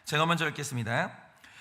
제가 먼저 읽겠습니다.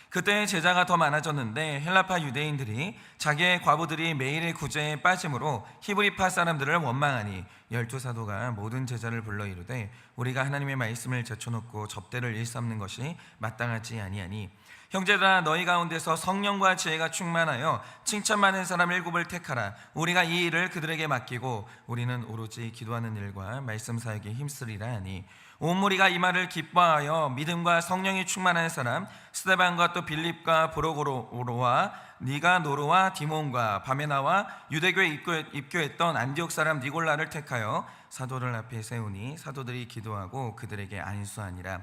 그때 제자가 더 많아졌는데 헬라파 유대인들이 자기의 과부들이 매일의 구제에 빠짐으로 히브리파 사람들을 원망하니 12사도가 모든 제자를 불러 이르되 우리가 하나님의 말씀을 제쳐놓고 접대를 일삼는 것이 마땅하지 아니하니 형제들아 너희 가운데서 성령과 지혜가 충만하여 칭찬 많은 사람 7을 택하라. 우리가 이 일을 그들에게 맡기고 우리는 오로지 기도하는 일과 말씀 사역에 힘쓰리라 하니 온 무리가 이 말을 기뻐하여 믿음과 성령이 충만한 사람 스데반과 또 빌립과 브로고로와 니가노르와 디몬과 바메나와 유대교에 입교했던 안디옥 사람 니골라를 택하여 사도들 앞에 세우니 사도들이 기도하고 그들에게 안수하니라.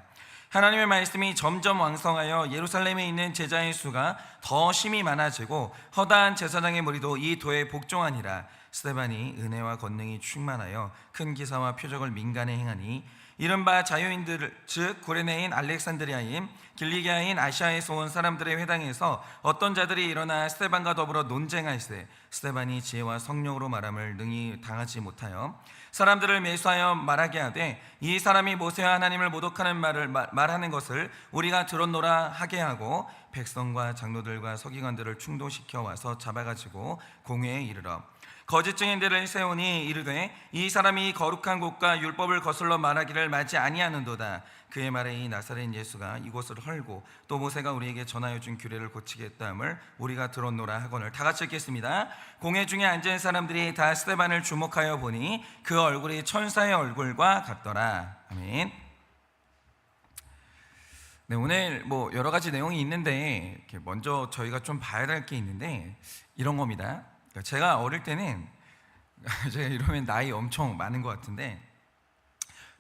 하나님의 말씀이 점점 왕성하여 예루살렘에 있는 제자의 수가 더 심히 많아지고 허다한 제사장의 무리도 이 도에 복종하니라. 스데반이 은혜와 권능이 충만하여 큰 기사와 표적을 민간에 행하니 이른바 자유인들 즉 구레네인 알렉산드리아인 길리기아인 아시아에서 온 사람들의 회당에서 어떤 자들이 일어나 스데반과 더불어 논쟁할세 스데반이 지혜와 성령으로 말함을 능히 당하지 못하여 사람들을 매수하여 말하게 하되 이 사람이 모세와 하나님을 모독하는 말을 말하는 것을 우리가 들었노라 하게 하고 백성과 장로들과 서기관들을 충동시켜 와서 잡아가지고 공회에 이르러 거짓 증인들을 세우니 이르되 이 사람이 거룩한 곳과 율법을 거슬러 말하기를 마지 아니하는도다. 그의 말에 이 나사렛 예수가 이곳을 헐고 또 모세가 우리에게 전하여 준 규례를 고치겠다 함을 우리가 들었노라 하거늘. 다 같이 읽겠습니다. 공회 중에 앉은 사람들이 다 스데반을 주목하여 보니 그 얼굴이 천사의 얼굴과 같더라. 아멘. 네, 오늘 여러 가지 내용이 있는데 먼저 저희가 좀 봐야 될 게 있는데 이런 겁니다. 제가 어릴 때는 제가 이러면 나이 엄청 많은 것 같은데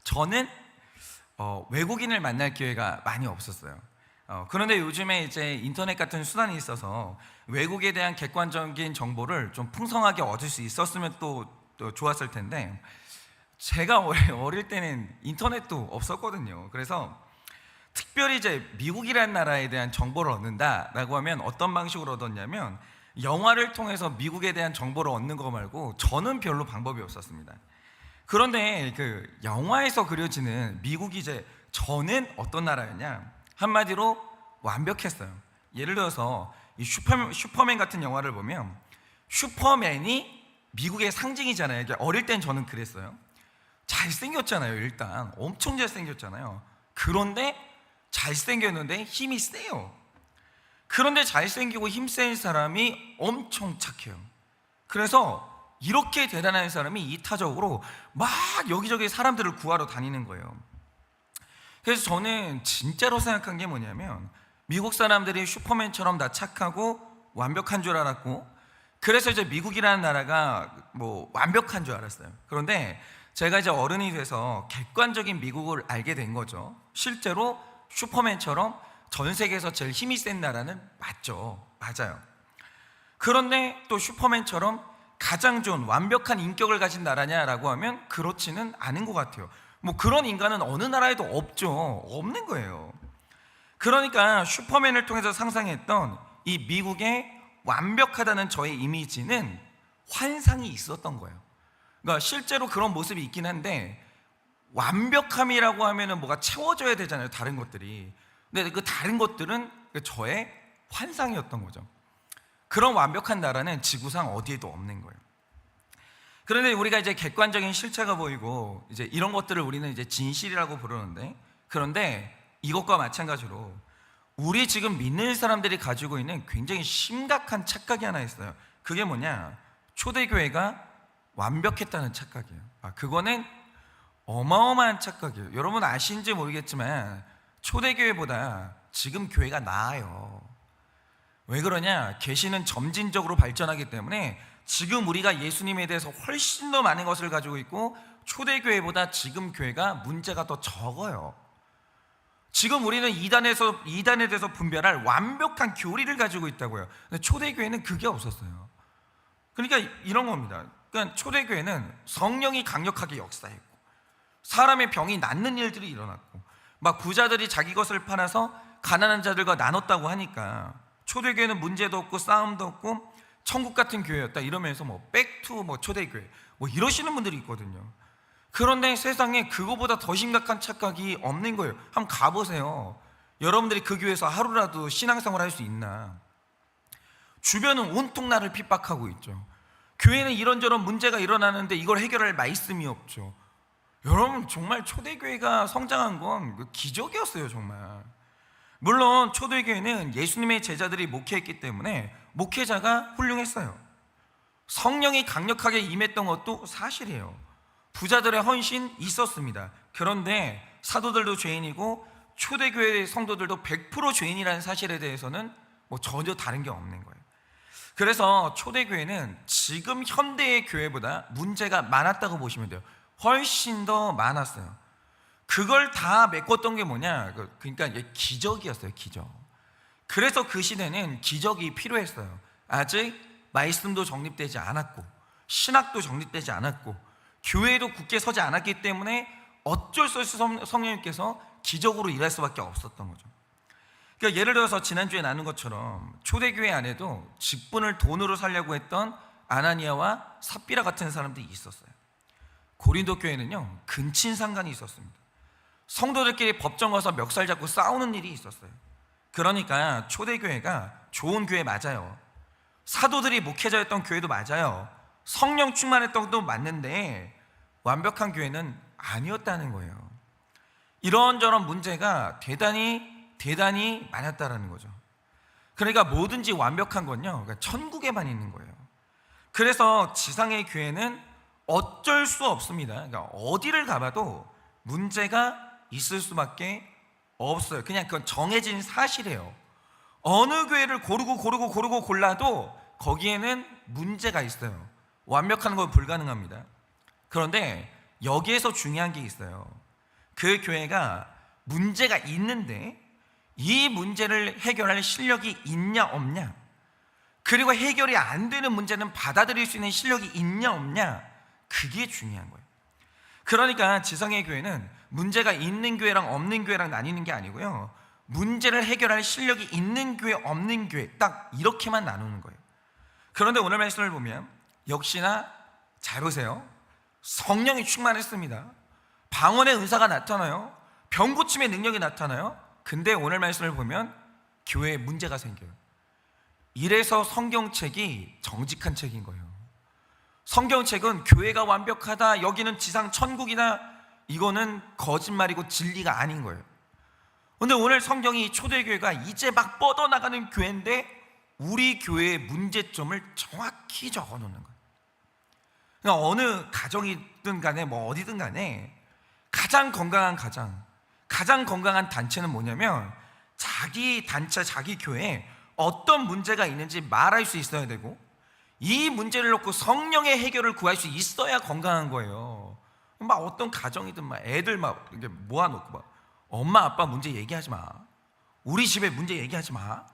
저는 외국인을 만날 기회가 많이 없었어요. 그런데 요즘에 이제 인터넷 같은 수단이 있어서 외국에 대한 객관적인 정보를 좀 풍성하게 얻을 수 있었으면 또 좋았을 텐데 제가 어릴 때는 인터넷도 없었거든요. 그래서 특별히 이제 미국이라는 나라에 대한 정보를 얻는다라고 하면 어떤 방식으로 얻었냐면 영화를 통해서 미국에 대한 정보를 얻는 거 말고 저는 별로 방법이 없었습니다. 그런데 그 영화에서 그려지는 미국이 이제 저는 어떤 나라였냐, 한마디로 완벽했어요. 예를 들어서 이 슈퍼맨 같은 영화를 보면 슈퍼맨이 미국의 상징이잖아요. 어릴 땐 저는 그랬어요. 잘생겼잖아요. 일단 엄청 잘생겼잖아요. 그런데 잘생겼는데 힘이 세요. 그런데 잘생기고 힘센 사람이 엄청 착해요. 그래서 이렇게 대단한 사람이 이타적으로 막 여기저기 사람들을 구하러 다니는 거예요. 그래서 저는 진짜로 생각한 게 뭐냐면 미국 사람들이 슈퍼맨처럼 다 착하고 완벽한 줄 알았고, 그래서 이제 미국이라는 나라가 완벽한 줄 알았어요. 그런데 제가 이제 어른이 돼서 객관적인 미국을 알게 된 거죠. 실제로 슈퍼맨처럼 전 세계에서 제일 힘이 센 나라는 맞아요. 그런데 또 슈퍼맨처럼 가장 좋은 완벽한 인격을 가진 나라냐라고 하면 그렇지는 않은 것 같아요. 그런 인간은 어느 나라에도 없는 거예요. 그러니까 슈퍼맨을 통해서 상상했던 이 미국의 완벽하다는 저의 이미지는 환상이 있었던 거예요. 그러니까 실제로 그런 모습이 있긴 한데 완벽함이라고 하면은 뭐가 채워져야 되잖아요, 다른 것들이. 근데 그 다른 것들은 저의 환상이었던 거죠. 그런 완벽한 나라는 지구상 어디에도 없는 거예요. 그런데 우리가 이제 객관적인 실체가 보이고 이제 이런 것들을 우리는 이제 진실이라고 부르는데, 그런데 이것과 마찬가지로 우리 지금 믿는 사람들이 가지고 있는 굉장히 심각한 착각이 하나 있어요. 그게 뭐냐? 초대교회가 완벽했다는 착각이에요. 그거는 어마어마한 착각이에요. 여러분 아시는지 모르겠지만 초대교회보다 지금 교회가 나아요. 왜 그러냐? 계시는 점진적으로 발전하기 때문에 지금 우리가 예수님에 대해서 훨씬 더 많은 것을 가지고 있고 초대교회보다 지금 교회가 문제가 더 적어요. 지금 우리는 이단에 대해서 분별할 완벽한 교리를 가지고 있다고요. 근데 초대교회는 그게 없었어요. 그러니까 이런 겁니다. 그러니까 초대교회는 성령이 강력하게 역사했고 사람의 병이 낫는 일들이 일어났고 막 부자들이 자기 것을 팔아서 가난한 자들과 나눴다고 하니까 초대교회는 문제도 없고 싸움도 없고 천국 같은 교회였다 이러면서 백투 초대교회 이러시는 분들이 있거든요. 그런데 세상에 그거보다 더 심각한 착각이 없는 거예요. 한번 가보세요. 여러분들이 그 교회에서 하루라도 신앙생활 할 수 있나? 주변은 온통 나를 핍박하고 있죠. 교회는 이런저런 문제가 일어나는데 이걸 해결할 말씀이 없죠. 여러분, 정말 초대교회가 성장한 건 기적이었어요. 정말. 물론 초대교회는 예수님의 제자들이 목회했기 때문에 목회자가 훌륭했어요. 성령이 강력하게 임했던 것도 사실이에요. 부자들의 헌신 있었습니다. 그런데 사도들도 죄인이고 초대교회 성도들도 100% 죄인이라는 사실에 대해서는 전혀 다른 게 없는 거예요. 그래서 초대교회는 지금 현대의 교회보다 문제가 많았다고 보시면 돼요. 훨씬 더 많았어요. 그걸 다 메꿨던 게 뭐냐? 그러니까 이게 기적이었어요. 기적. 그래서 그 시대는 기적이 필요했어요. 아직 말씀도 정립되지 않았고 신학도 정립되지 않았고 교회도 굳게 서지 않았기 때문에 어쩔 수 없이 성령님께서 기적으로 일할 수밖에 없었던 거죠. 그러니까 예를 들어서 지난주에 나눈 것처럼 초대교회 안에도 직분을 돈으로 살려고 했던 아나니아와 삽비라 같은 사람들이 있었어요. 고린도 교회는요, 근친상간이 있었습니다. 성도들끼리 법정 가서 멱살 잡고 싸우는 일이 있었어요. 그러니까 초대교회가 좋은 교회 맞아요. 사도들이 목회자였던 교회도 맞아요. 성령 충만했던 것도 맞는데 완벽한 교회는 아니었다는 거예요. 이런저런 문제가 대단히 많았다라는 거죠. 그러니까 뭐든지 완벽한 건요, 그러니까 천국에만 있는 거예요. 그래서 지상의 교회는 어쩔 수 없습니다. 그러니까 어디를 가봐도 문제가 있을 수밖에 없어요. 그냥 그건 정해진 사실이에요. 어느 교회를 고르고 골라도 거기에는 문제가 있어요. 완벽한 건 불가능합니다. 그런데 여기에서 중요한 게 있어요. 그 교회가 문제가 있는데 이 문제를 해결할 실력이 있냐 없냐, 그리고 해결이 안 되는 문제는 받아들일 수 있는 실력이 있냐 없냐, 그게 중요한 거예요. 그러니까 지성의 교회는 문제가 있는 교회랑 없는 교회랑 나뉘는 게 아니고요, 문제를 해결할 실력이 있는 교회 없는 교회 딱 이렇게만 나누는 거예요. 그런데 오늘 말씀을 보면 역시나 잘 보세요. 성령이 충만했습니다. 방언의 은사가 나타나요. 병 고침의 능력이 나타나요. 근데 오늘 말씀을 보면 교회에 문제가 생겨요. 이래서 성경책이 정직한 책인 거예요. 성경책은 교회가 완벽하다, 여기는 지상 천국이다, 이거는 거짓말이고 진리가 아닌 거예요. 근데 오늘 성경이 초대교회가 이제 막 뻗어나가는 교회인데 우리 교회의 문제점을 정확히 적어놓는 거예요. 그러니까 어느 가정이든 간에 어디든 간에 가장 건강한 단체는 뭐냐면 자기 단체, 자기 교회에 어떤 문제가 있는지 말할 수 있어야 되고 이 문제를 놓고 성령의 해결을 구할 수 있어야 건강한 거예요. 어떤 가정이든 애들 이렇게 모아놓고 엄마 아빠 문제 얘기하지 마, 우리 집에 문제 얘기하지 마,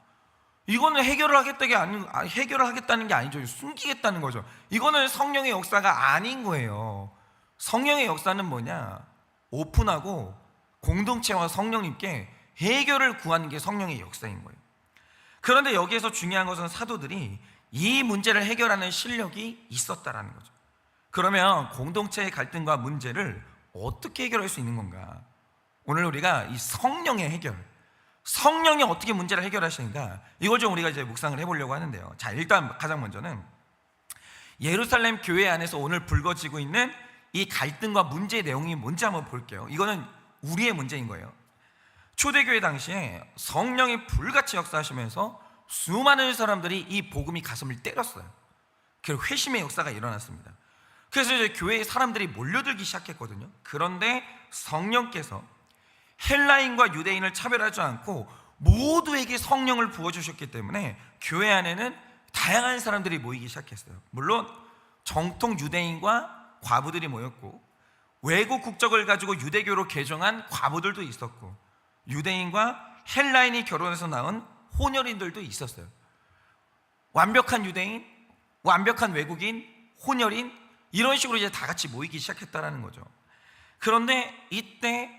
이거는 해결을 하겠다는 게 아니죠. 숨기겠다는 거죠. 이거는 성령의 역사가 아닌 거예요. 성령의 역사는 뭐냐? 오픈하고 공동체와 성령님께 해결을 구하는 게 성령의 역사인 거예요. 그런데 여기에서 중요한 것은 사도들이 이 문제를 해결하는 실력이 있었다라는 거죠. 그러면 공동체의 갈등과 문제를 어떻게 해결할 수 있는 건가? 오늘 우리가 이 성령의 해결, 성령이 어떻게 문제를 해결하시는가, 이걸 좀 우리가 이제 묵상을 해보려고 하는데요. 자, 일단 가장 먼저는 예루살렘 교회 안에서 오늘 불거지고 있는 이 갈등과 문제의 내용이 뭔지 한번 볼게요. 이거는 우리의 문제인 거예요. 초대교회 당시에 성령이 불같이 역사하시면서 수많은 사람들이 이 복음이 가슴을 때렸어요. 그리고 회심의 역사가 일어났습니다. 그래서 이제 교회에 사람들이 몰려들기 시작했거든요. 그런데 성령께서 헬라인과 유대인을 차별하지 않고 모두에게 성령을 부어주셨기 때문에 교회 안에는 다양한 사람들이 모이기 시작했어요. 물론 정통 유대인과 과부들이 모였고 외국 국적을 가지고 유대교로 개종한 과부들도 있었고 유대인과 헬라인이 결혼해서 낳은 혼혈인들도 있었어요. 완벽한 유대인, 완벽한 외국인, 혼혈인, 이런 식으로 이제 다 같이 모이기 시작했다는 거죠. 그런데 이때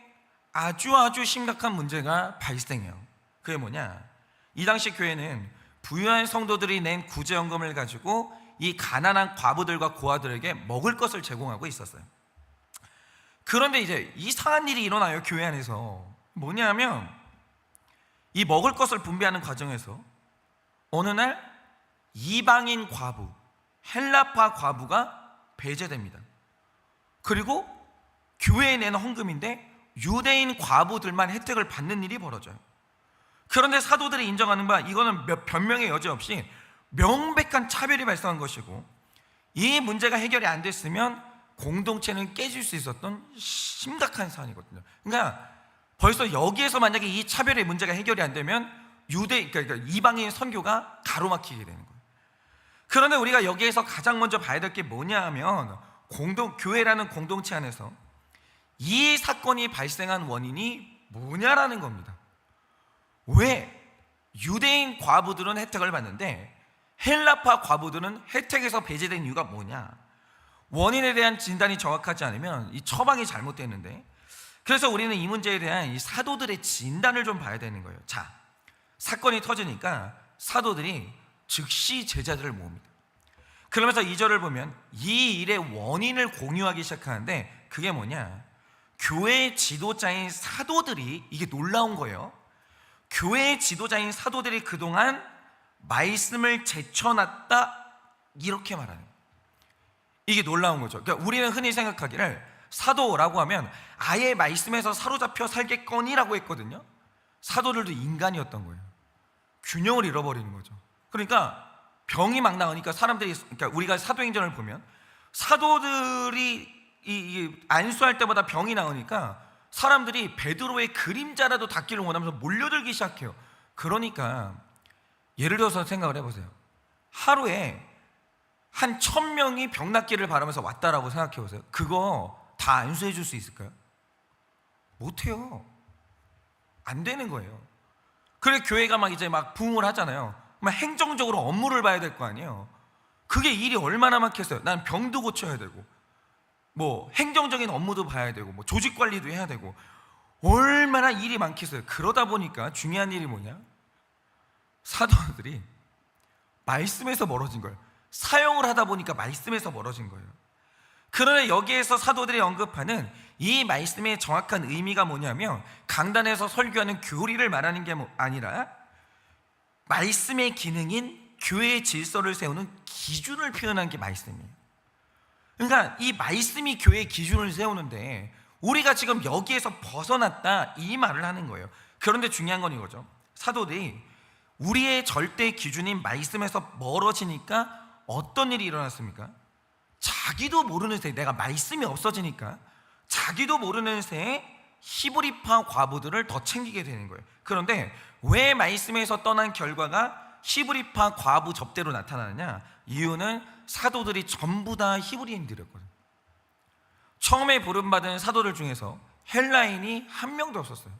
아주 심각한 문제가 발생해요. 그게 뭐냐? 이 당시 교회는 부유한 성도들이 낸 구제연금을 가지고 이 가난한 과부들과 고아들에게 먹을 것을 제공하고 있었어요. 그런데 이제 이상한 일이 일어나요. 교회 안에서 뭐냐면 이 먹을 것을 분배하는 과정에서 어느 날 이방인 과부, 헬라파 과부가 배제됩니다. 그리고 교회에 내는 헌금인데 유대인 과부들만 혜택을 받는 일이 벌어져요. 그런데 사도들이 인정하는 바, 이거는 변명의 여지 없이 명백한 차별이 발생한 것이고, 이 문제가 해결이 안 됐으면 공동체는 깨질 수 있었던 심각한 사안이거든요. 그러니까 벌써 여기에서 만약에 이 차별의 문제가 해결이 안 되면 그러니까 이방인 선교가 가로막히게 되는 거예요. 그런데 우리가 여기에서 가장 먼저 봐야 될 게 뭐냐 하면, 교회라는 공동체 안에서 이 사건이 발생한 원인이 뭐냐라는 겁니다. 왜 유대인 과부들은 혜택을 받는데 헬라파 과부들은 혜택에서 배제된 이유가 뭐냐? 원인에 대한 진단이 정확하지 않으면 이 처방이 잘못됐는데, 그래서 우리는 이 문제에 대한 이 사도들의 진단을 좀 봐야 되는 거예요. 자, 사건이 터지니까 사도들이 즉시 제자들을 모읍니다. 그러면서 2절을 보면 이 일의 원인을 공유하기 시작하는데, 그게 뭐냐? 교회의 지도자인 사도들이, 이게 놀라운 거예요. 교회의 지도자인 사도들이 그동안 말씀을 제쳐놨다, 이렇게 말하는 거예요. 이게 놀라운 거죠. 그러니까 우리는 흔히 생각하기를 사도라고 하면 아예 말씀에서 사로잡혀 살겠거니라고 했거든요. 사도들도 인간이었던 거예요. 균형을 잃어버리는 거죠. 그러니까 병이 막 나오니까 사람들이, 그러니까 우리가 사도행전을 보면 사도들이 안수할 때마다 병이 나오니까 사람들이 베드로의 그림자라도 닿기를 원하면서 몰려들기 시작해요. 그러니까 예를 들어서 생각을 해보세요. 하루에 한 1000명이 병 낫기를 바라면서 왔다라고 생각해보세요. 그거 다 안수해 줄 수 있을까요? 못해요. 안 되는 거예요. 그래 교회가 막 이제 막 부흥을 하잖아요. 막 행정적으로 업무를 봐야 될 거 아니에요. 그게 일이 얼마나 많겠어요. 난 병도 고쳐야 되고, 뭐 행정적인 업무도 봐야 되고, 뭐 조직 관리도 해야 되고, 얼마나 일이 많겠어요. 그러다 보니까 중요한 일이 뭐냐? 사도들이 말씀에서 멀어진 거예요. 사용을 하다 보니까 말씀에서 멀어진 거예요. 그러나 여기에서 사도들이 언급하는 이 말씀의 정확한 의미가 뭐냐면, 강단에서 설교하는 교리를 말하는 게 아니라 말씀의 기능인 교회의 질서를 세우는 기준을 표현한 게 말씀이에요. 그러니까 이 말씀이 교회의 기준을 세우는데 우리가 지금 여기에서 벗어났다, 이 말을 하는 거예요. 그런데 중요한 건 이거죠. 사도들이 우리의 절대 기준인 말씀에서 멀어지니까 어떤 일이 일어났습니까? 자기도 모르는 새에, 내가 말씀이 없어지니까 자기도 모르는 새에 히브리파 과부들을 더 챙기게 되는 거예요. 그런데 왜 말씀에서 떠난 결과가 히브리파 과부 접대로 나타나느냐? 이유는 사도들이 전부 다 히브리인들이었거든요. 처음에 부름받은 사도들 중에서 헬라인이 한 명도 없었어요.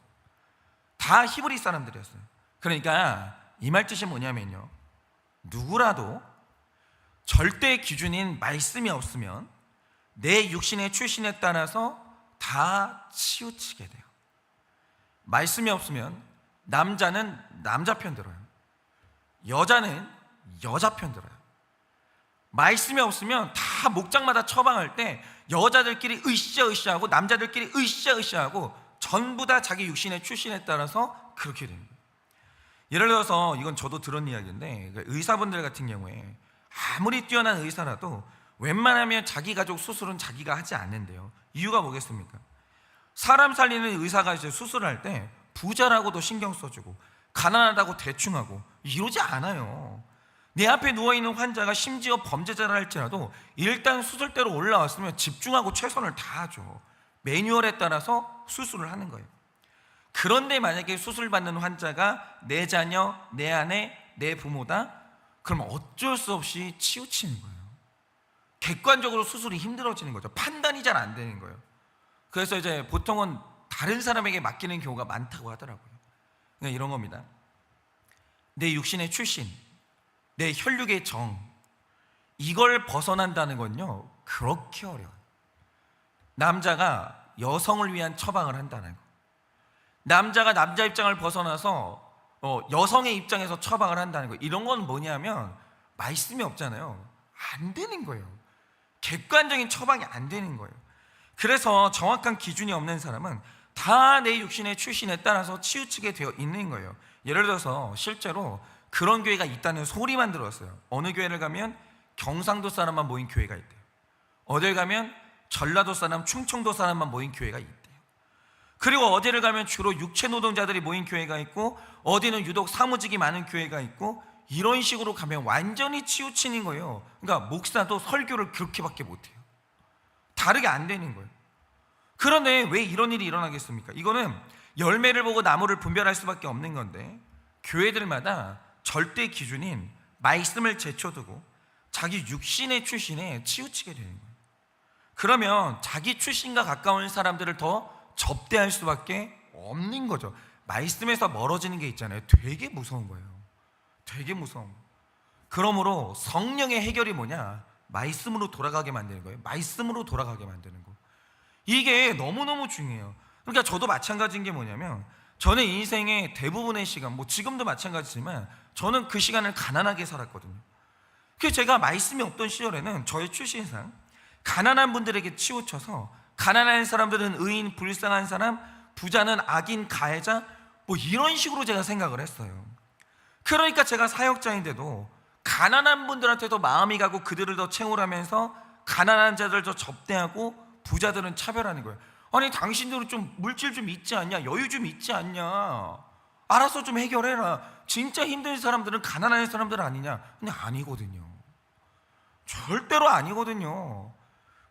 다 히브리 사람들이었어요. 그러니까 이 말 뜻이 뭐냐면요, 누구라도 절대 기준인 말씀이 없으면 내 육신의 출신에 따라서 다 치우치게 돼요. 말씀이 없으면 남자는 남자 편 들어요. 여자는 여자 편 들어요. 말씀이 없으면 다 목장마다 처방할 때 여자들끼리 으쌰으쌰하고 남자들끼리 으쌰으쌰하고 전부 다 자기 육신의 출신에 따라서 그렇게 됩니다. 예를 들어서 이건 저도 들은 이야기인데, 의사분들 같은 경우에 아무리 뛰어난 의사라도 웬만하면 자기 가족 수술은 자기가 하지 않는데요. 이유가 뭐겠습니까? 사람 살리는 의사가 이제 수술할 때 부자라고도 신경 써주고 가난하다고 대충하고 이러지 않아요. 내 앞에 누워있는 환자가 심지어 범죄자라 할지라도 일단 수술대로 올라왔으면 집중하고 최선을 다하죠. 매뉴얼에 따라서 수술을 하는 거예요. 그런데 만약에 수술받는 환자가 내 자녀, 내 아내, 내 부모다, 그럼 어쩔 수 없이 치우치는 거예요. 객관적으로 수술이 힘들어지는 거죠. 판단이 잘 안 되는 거예요. 그래서 이제 보통은 다른 사람에게 맡기는 경우가 많다고 하더라고요. 그러니까 이런 겁니다. 내 육신의 출신, 내 혈육의 정, 이걸 벗어난다는 건요, 그렇게 어려워요. 남자가 여성을 위한 처방을 한다는 거, 남자가 남자 입장을 벗어나서 여성의 입장에서 처방을 한다는 거, 이런 건 뭐냐면 말씀이 없잖아요. 안 되는 거예요. 객관적인 처방이 안 되는 거예요. 그래서 정확한 기준이 없는 사람은 다 내 육신의 출신에 따라서 치우치게 되어 있는 거예요. 예를 들어서 실제로 그런 교회가 있다는 소리만 들었어요. 어느 교회를 가면 경상도 사람만 모인 교회가 있대요. 어딜 가면 전라도 사람, 충청도 사람만 모인 교회가 있대요. 그리고 어디를 가면 주로 육체 노동자들이 모인 교회가 있고, 어디는 유독 사무직이 많은 교회가 있고, 이런 식으로 가면 완전히 치우치는 거예요. 그러니까 목사도 설교를 그렇게밖에 못해요. 다르게 안 되는 거예요. 그런데 왜 이런 일이 일어나겠습니까? 이거는 열매를 보고 나무를 분별할 수밖에 없는 건데, 교회들마다 절대 기준인 말씀을 제쳐두고 자기 육신의 출신에 치우치게 되는 거예요. 그러면 자기 출신과 가까운 사람들을 더 접대할 수밖에 없는 거죠. 말씀에서 멀어지는 게 있잖아요. 되게 무서운 거예요. 되게 무서운 거예요. 그러므로 성령의 해결이 뭐냐? 말씀으로 돌아가게 만드는 거예요. 말씀으로 돌아가게 만드는 거. 이게 너무너무 중요해요. 그러니까 저도 마찬가지인 게 뭐냐면, 저는 인생의 대부분의 시간, 지금도 마찬가지지만 저는 그 시간을 가난하게 살았거든요. 그래서 제가 말씀이 없던 시절에는 저의 출신상 가난한 분들에게 치우쳐서, 가난한 사람들은 의인, 불쌍한 사람, 부자는 악인, 가해자, 이런 식으로 제가 생각을 했어요. 그러니까 제가 사역자인데도 가난한 분들한테도 마음이 가고 그들을 더 채우라면서 가난한 자들 더 접대하고 부자들은 차별하는 거예요. 아니, 당신들은 좀 물질 좀 있지 않냐? 여유 좀 있지 않냐? 알아서 좀 해결해라. 진짜 힘든 사람들은 가난한 사람들 아니냐? 근데 아니거든요. 절대로 아니거든요.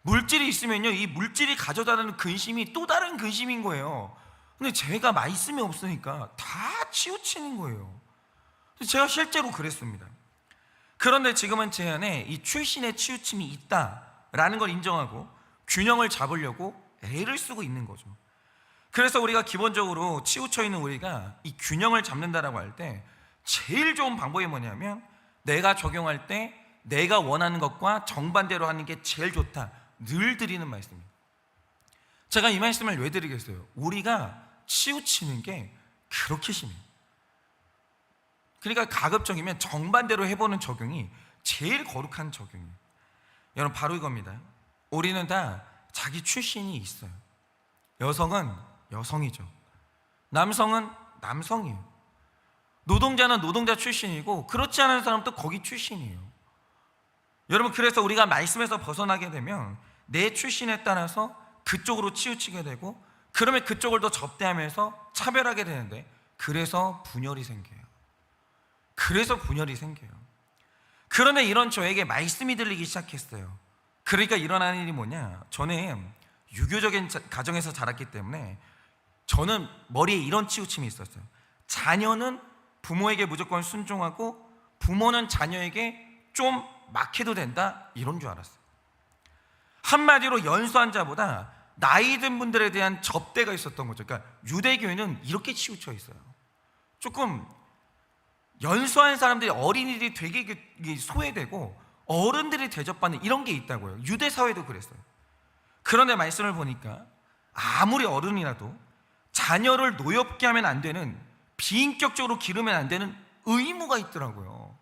물질이 있으면요, 이 물질이 가져다는 근심이 또 다른 근심인 거예요. 근데 제가 말씀이 없으니까 다 치우치는 거예요. 제가 실제로 그랬습니다. 그런데 지금은 제 안에 이 출신의 치우침이 있다라는 걸 인정하고 균형을 잡으려고 애를 쓰고 있는 거죠. 그래서 우리가 기본적으로 치우쳐 있는 우리가 이 균형을 잡는다라고 할 때 제일 좋은 방법이 뭐냐면, 내가 적용할 때 내가 원하는 것과 정반대로 하는 게 제일 좋다, 늘 드리는 말씀입니다. 제가 이 말씀을 왜 드리겠어요? 우리가 치우치는 게 그렇게 심해요. 그러니까 가급적이면 정반대로 해보는 적용이 제일 거룩한 적용이에요. 여러분, 바로 이겁니다. 우리는 다 자기 출신이 있어요. 여성은 여성이죠. 남성은 남성이에요. 노동자는 노동자 출신이고, 그렇지 않은 사람도 거기 출신이에요. 여러분, 그래서 우리가 말씀에서 벗어나게 되면 내 출신에 따라서 그쪽으로 치우치게 되고, 그러면 그쪽을 더 접대하면서 차별하게 되는데, 그래서 분열이 생겨요. 그런데 이런 저에게 말씀이 들리기 시작했어요. 그러니까 일어나는 일이 뭐냐? 저는 유교적인 가정에서 자랐기 때문에 저는 머리에 이런 치우침이 있었어요. 자녀는 부모에게 무조건 순종하고, 부모는 자녀에게 좀 막해도 된다, 이런 줄 알았어요. 한마디로 연수한 자보다 나이 든 분들에 대한 접대가 있었던 거죠. 그러니까 유대교회는 이렇게 치우쳐 있어요. 조금 연수한 사람들이, 어린이들이 되게 소외되고 어른들이 대접받는 이런 게 있다고요. 유대 사회도 그랬어요. 그런데 말씀을 보니까 아무리 어른이라도 자녀를 노엽게 하면 안 되는, 비인격적으로 기르면 안 되는 의무가 있더라고요.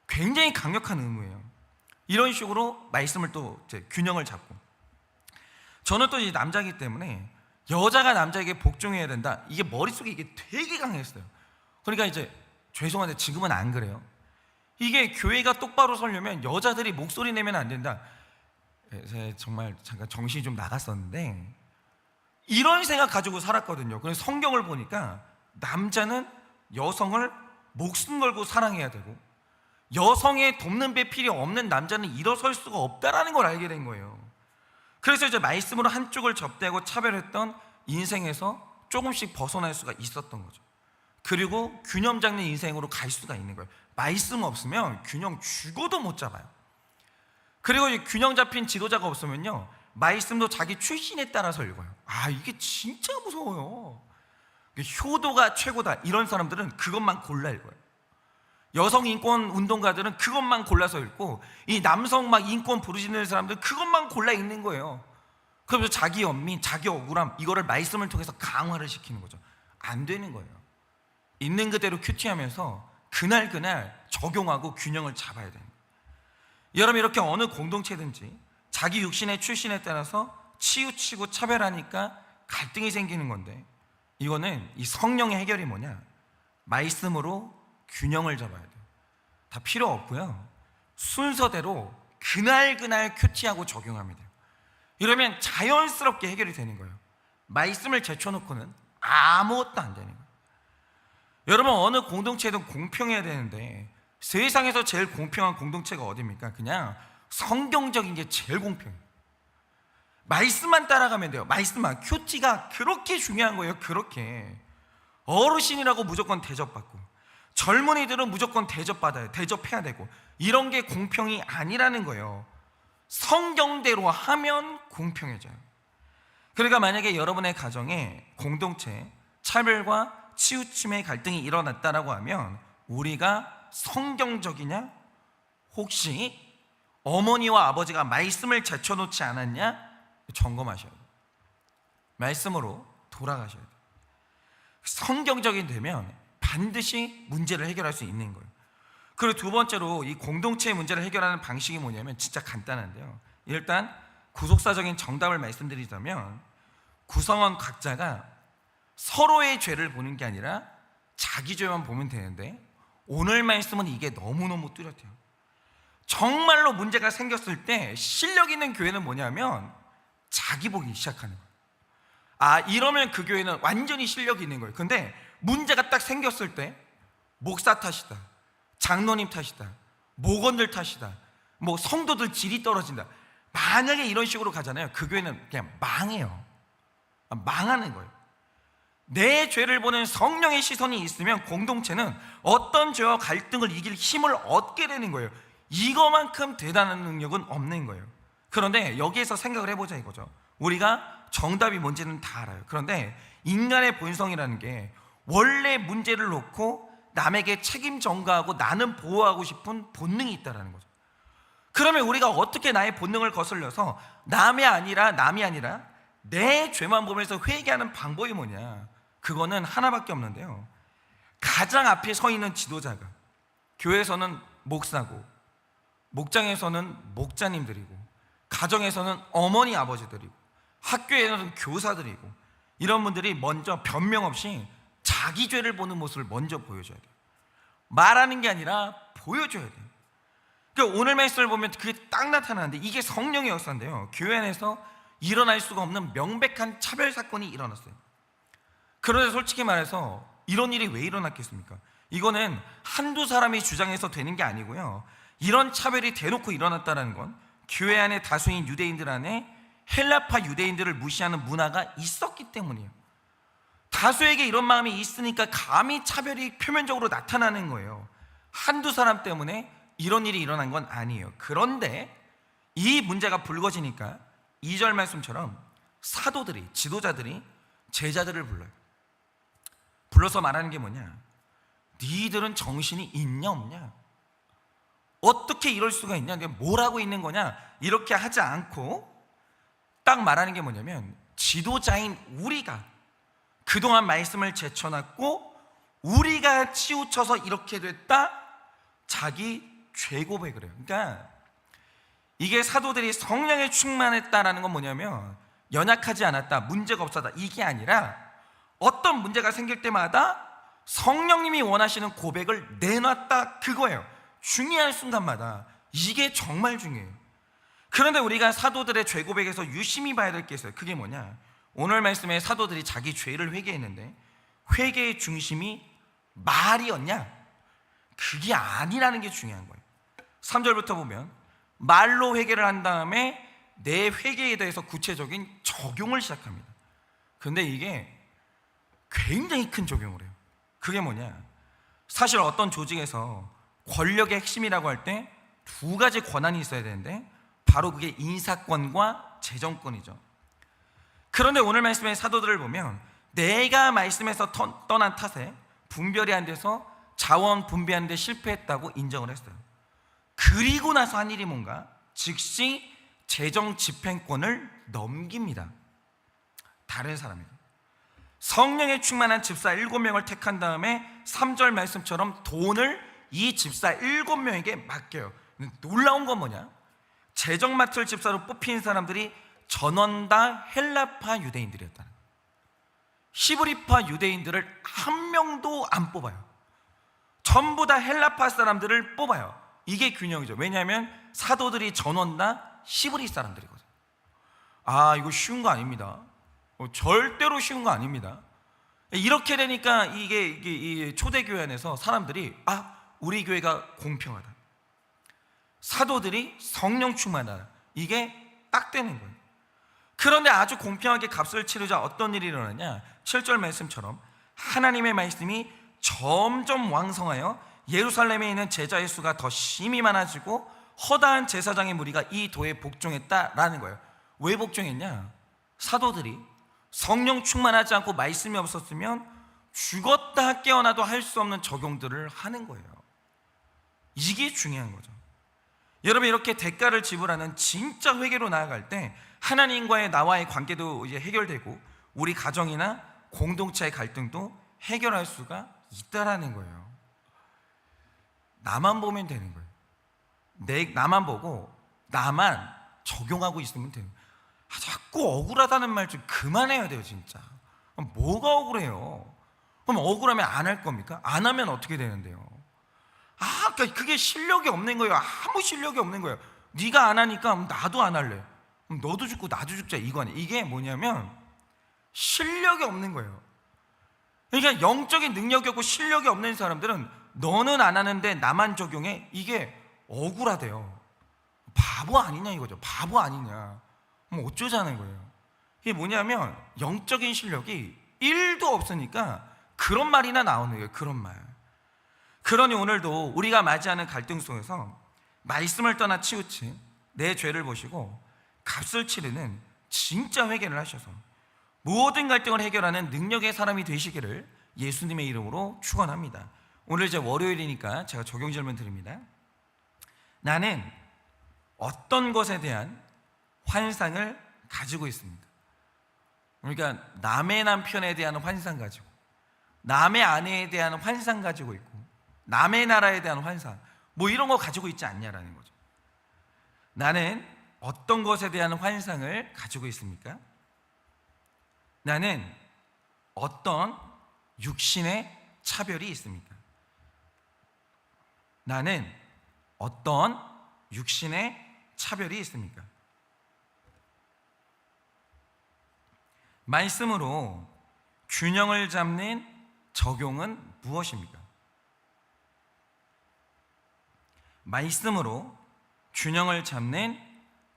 굉장히 강력한 의무예요. 이런 식으로 말씀을 또 균형을 잡고, 저는 또 남자이기 때문에 여자가 남자에게 복종해야 된다, 이게 머릿속에 이게 되게 강했어요. 그러니까 죄송한데 지금은 안 그래요. 이게 교회가 똑바로 서려면 여자들이 목소리 내면 안 된다. 제가 정말 잠깐 정신이 좀 나갔었는데 이런 생각 가지고 살았거든요. 그래서 성경을 보니까 남자는 여성을 목숨 걸고 사랑해야 되고, 여성의 돕는 배 필요 없는 남자는 일어설 수가 없다라는 걸 알게 된 거예요. 그래서 말씀으로 한쪽을 접대하고 차별했던 인생에서 조금씩 벗어날 수가 있었던 거죠. 그리고 균형 잡는 인생으로 갈 수가 있는 거예요. 말씀 없으면 균형 죽어도 못 잡아요. 그리고 균형 잡힌 지도자가 없으면요, 말씀도 자기 출신에 따라서 읽어요. 이게 진짜 무서워요. 효도가 최고다, 이런 사람들은 그것만 골라 읽어요. 여성 인권 운동가들은 그것만 골라서 읽고, 이 남성 인권 부르짖는 사람들은 그것만 골라 읽는 거예요. 그러면서 자기 연민, 자기 억울함, 이거를 말씀을 통해서 강화를 시키는 거죠. 안 되는 거예요. 있는 그대로 큐티하면서 그날 적용하고 균형을 잡아야 돼요. 여러분, 이렇게 어느 공동체든지 자기 육신의 출신에 따라서 치우치고 차별하니까 갈등이 생기는 건데, 이거는 이 성령의 해결이 뭐냐? 말씀으로 균형을 잡아야 돼요. 다 필요 없고요. 순서대로 그날 큐티하고 적용하면 돼요. 이러면 자연스럽게 해결이 되는 거예요. 말씀을 제쳐놓고는 아무것도 안 되는 거예요. 여러분, 어느 공동체든 공평해야 되는데 세상에서 제일 공평한 공동체가 어디입니까? 그냥 성경적인 게 제일 공평해요. 말씀만 따라가면 돼요. 말씀만. 큐티가 그렇게 중요한 거예요. 그렇게 어르신이라고 무조건 대접받고 젊은이들은 무조건 대접받아요. 대접해야 되고 이런 게 공평이 아니라는 거예요. 성경대로 하면 공평해져요. 그러니까 만약에 여러분의 가정에 공동체 차별과 치우침의 갈등이 일어났다라고 하면 우리가 성경적이냐? 혹시 어머니와 아버지가 말씀을 제쳐놓지 않았냐? 점검하셔야 돼요. 말씀으로 돌아가셔야 돼요. 성경적인 되면 반드시 문제를 해결할 수 있는 거예요. 그리고 두 번째로 이 공동체의 문제를 해결하는 방식이 뭐냐면 진짜 간단한데요. 일단 구속사적인 정답을 말씀드리자면 구성원 각자가 서로의 죄를 보는 게 아니라 자기 죄만 보면 되는데 오늘 말씀은 이게 너무너무 뚜렷해요. 정말로 문제가 생겼을 때 실력 있는 교회는 뭐냐면 자기 보기 시작하는 거예요. 아, 이러면 그 교회는 완전히 실력이 있는 거예요. 근데 문제가 딱 생겼을 때 목사 탓이다, 장로님 탓이다, 목원들 탓이다, 뭐 성도들 질이 떨어진다, 만약에 이런 식으로 가잖아요. 그 교회는 그냥 망해요. 망하는 거예요. 내 죄를 보는 성령의 시선이 있으면 공동체는 어떤 죄와 갈등을 이길 힘을 얻게 되는 거예요. 이거만큼 대단한 능력은 없는 거예요. 그런데 여기에서 생각을 해보자 이거죠. 우리가 정답이 뭔지는 다 알아요. 그런데 인간의 본성이라는 게 원래 문제를 놓고 남에게 책임 전가하고 나는 보호하고 싶은 본능이 있다는 거죠. 그러면 우리가 어떻게 나의 본능을 거슬려서 남이 아니라 내 죄만 보면서 회개하는 방법이 뭐냐? 그거는 하나밖에 없는데요. 가장 앞에 서 있는 지도자가 교회에서는 목사고 목장에서는 목자님들이고 가정에서는 어머니 아버지들이고 학교에서는 교사들이고 이런 분들이 먼저 변명 없이 자기 죄를 보는 모습을 먼저 보여줘야 돼요. 말하는 게 아니라 보여줘야 돼요. 그러니까 오늘 말씀을 보면 그게 딱 나타나는데 이게 성령의 역사인데요. 교회 안에서 일어날 수가 없는 명백한 차별 사건이 일어났어요. 그런데 솔직히 말해서 이런 일이 왜 일어났겠습니까? 이거는 한두 사람이 주장해서 되는 게 아니고요. 이런 차별이 대놓고 일어났다는 건 교회 안에 다수인 유대인들 안에 헬라파 유대인들을 무시하는 문화가 있었기 때문이에요. 다수에게 이런 마음이 있으니까 감히 차별이 표면적으로 나타나는 거예요. 한두 사람 때문에 이런 일이 일어난 건 아니에요. 그런데 이 문제가 불거지니까 2절 말씀처럼 사도들이, 지도자들이 제자들을 불러요. 불러서 말하는 게 뭐냐? 니들은 정신이 있냐 없냐? 어떻게 이럴 수가 있냐? 내가 뭘 하고 있는 거냐? 이렇게 하지 않고 딱 말하는 게 뭐냐면 지도자인 우리가 그동안 말씀을 제쳐놨고 우리가 치우쳐서 이렇게 됐다? 자기 죄 고백을 해요. 그러니까 이게 사도들이 성령에 충만했다라는 건 뭐냐면 연약하지 않았다, 문제가 없었다, 이게 아니라 어떤 문제가 생길 때마다 성령님이 원하시는 고백을 내놨다, 그거예요. 중요한 순간마다 이게 정말 중요해요. 그런데 우리가 사도들의 죄 고백에서 유심히 봐야 될 게 있어요. 그게 뭐냐? 오늘 말씀에 사도들이 자기 죄를 회개했는데 회개의 중심이 말이었냐? 그게 아니라는 게 중요한 거예요. 3절부터 보면 말로 회개를 한 다음에 내 회개에 대해서 구체적인 적용을 시작합니다. 근데 이게 굉장히 큰 적용을 해요. 그게 뭐냐? 사실 어떤 조직에서 권력의 핵심이라고 할 때 두 가지 권한이 있어야 되는데 바로 그게 인사권과 재정권이죠. 그런데 오늘 말씀의 사도들을 보면 내가 말씀에서 떠난 탓에 분별이 안 돼서 자원 분배하는 데 실패했다고 인정을 했어요. 그리고 나서 한 일이 뭔가? 즉시 재정 집행권을 넘깁니다. 다른 사람이에요. 성령에 충만한 집사 7명을 택한 다음에 3절 말씀처럼 돈을 이 집사 7명에게 맡겨요. 놀라운 건 뭐냐? 재정 맡을 집사로 뽑힌 사람들이 전원 다 헬라파 유대인들이었다. 히브리파 유대인들을 한 명도 안 뽑아요. 전부 다 헬라파 사람들을 뽑아요. 이게 균형이죠. 왜냐하면 사도들이 전원 다 시브리 사람들이거든요. 이거 쉬운 거 아닙니다. 절대로 쉬운 거 아닙니다. 이렇게 되니까 이게 초대교회 안에서 사람들이 우리 교회가 공평하다, 사도들이 성령 충만하다, 이게 딱 되는 거예요. 그런데 아주 공평하게 값을 치르자 어떤 일이 일어나냐, 7절 말씀처럼 하나님의 말씀이 점점 왕성하여 예루살렘에 있는 제자의 수가 더 심히 많아지고 허다한 제사장의 무리가 이 도에 복종했다라는 거예요. 왜 복종했냐? 사도들이 성령 충만하지 않고 말씀이 없었으면 죽었다 깨어나도 할 수 없는 적용들을 하는 거예요. 이게 중요한 거죠. 여러분, 이렇게 대가를 지불하는 진짜 회개로 나아갈 때 하나님과의 나와의 관계도 이제 해결되고 우리 가정이나 공동체의 갈등도 해결할 수가 있다라는 거예요. 나만 보면 되는 거예요. 나만 보고 나만 적용하고 있으면 돼요. 자꾸 억울하다는 말 좀 그만해야 돼요, 진짜. 뭐가 억울해요? 그럼 억울하면 안 할 겁니까? 안 하면 어떻게 되는데요? 그러니까 그게 실력이 없는 거예요. 아무 실력이 없는 거예요. 네가 안 하니까 나도 안 할래. 너도 죽고 나도 죽자, 이거 아니에요. 이게 뭐냐면 실력이 없는 거예요. 그러니까 영적인 능력이 없고 실력이 없는 사람들은 너는 안 하는데 나만 적용해, 이게 억울하대요. 바보 아니냐 이거죠. 바보 아니냐. 어쩌자는 거예요. 이게 뭐냐면 영적인 실력이 1도 없으니까 그런 말이나 나오는 거예요. 그런 말. 그러니 오늘도 우리가 맞이하는 갈등 속에서 말씀을 떠나 치우친 내 죄를 보시고 값을 치르는 진짜 회개를 하셔서 모든 갈등을 해결하는 능력의 사람이 되시기를 예수님의 이름으로 축원합니다. 오늘 이제 월요일이니까 제가 적용 질문 드립니다. 나는 어떤 것에 대한 환상을 가지고 있습니다. 그러니까 남의 남편에 대한 환상 가지고, 남의 아내에 대한 환상 가지고 있고, 남의 나라에 대한 환상, 이런 거 가지고 있지 않냐라는 거죠. 나는 어떤 것에 대한 환상을 가지고 있습니까? 나는 어떤 육신의 차별이 있습니까? 나는 어떤 육신의 차별이 있습니까? 말씀으로 균형을 잡는 적용은 무엇입니까? 말씀으로 균형을 잡는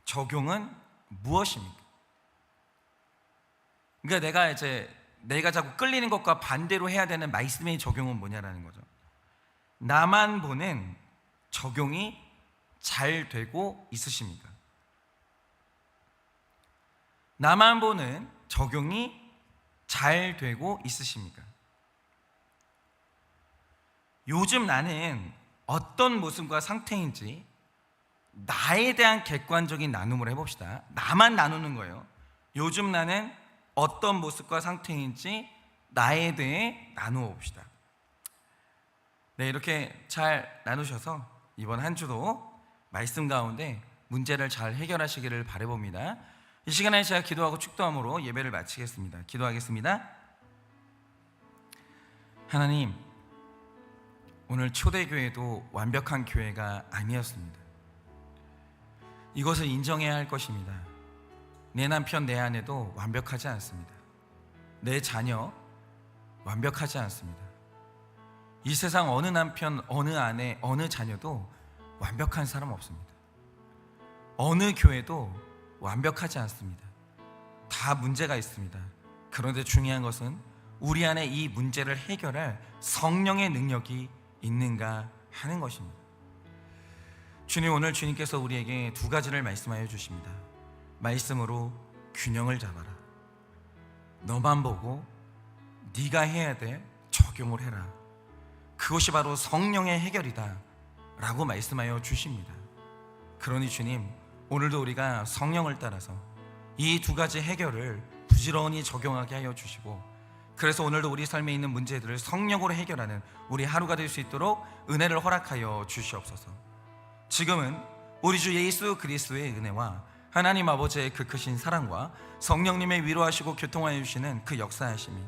적용은 무엇입니까? 그러니까 내가 자꾸 끌리는 것과 반대로 해야 되는 말씀의 적용은 뭐냐라는 거죠. 나만 보는 적용이 잘 되고 있으십니까? 나만 보는 적용이 잘 되고 있으십니까? 요즘 나는 어떤 모습과 상태인지 나에 대한 객관적인 나눔을 해봅시다. 나만 나누는 거예요. 요즘 나는 어떤 모습과 상태인지 나에 대해 나누어 봅시다. 네, 이렇게 잘 나누셔서 이번 한 주도 말씀 가운데 문제를 잘 해결하시기를 바라봅니다. 이 시간에 제가 기도하고 축도함으로 예배를 마치겠습니다. 기도하겠습니다. 하나님, 오늘 초대교회도 완벽한 교회가 아니었습니다. 이것을 인정해야 할 것입니다. 내 남편, 내 아내도 완벽하지 않습니다. 내 자녀 완벽하지 않습니다. 이 세상 어느 남편, 어느 아내, 어느 자녀도 완벽한 사람 없습니다. 어느 교회도 완벽하지 않습니다. 다 문제가 있습니다. 그런데 중요한 것은 우리 안에 이 문제를 해결할 성령의 능력이 있는가 하는 것입니다. 주님, 오늘 주님께서 우리에게 두 가지를 말씀하여 주십니다. 말씀으로 균형을 잡아라. 너만 보고 네가 해야 돼 적용을 해라. 그것이 바로 성령의 해결이다 라고 말씀하여 주십니다. 그러니 주님, 오늘도 우리가 성령을 따라서 이 두 가지 해결을 부지런히 적용하게 하여 주시고, 그래서 오늘도 우리 삶에 있는 문제들을 성령으로 해결하는 우리 하루가 될 수 있도록 은혜를 허락하여 주시옵소서. 지금은 우리 주 예수 그리스도의 은혜와 하나님 아버지의 그 크신 사랑과 성령님의 위로하시고 교통하여 주시는 그 역사하심이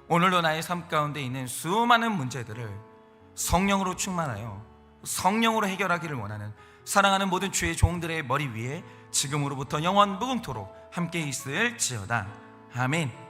오늘도 나의 삶 가운데 있는 수많은 문제들을 성령으로 충만하여 성령으로 해결하기를 원하는 사랑하는 모든 주의 종들의 머리 위에 지금으로부터 영원 무궁토록 함께 있을지어다. 아멘.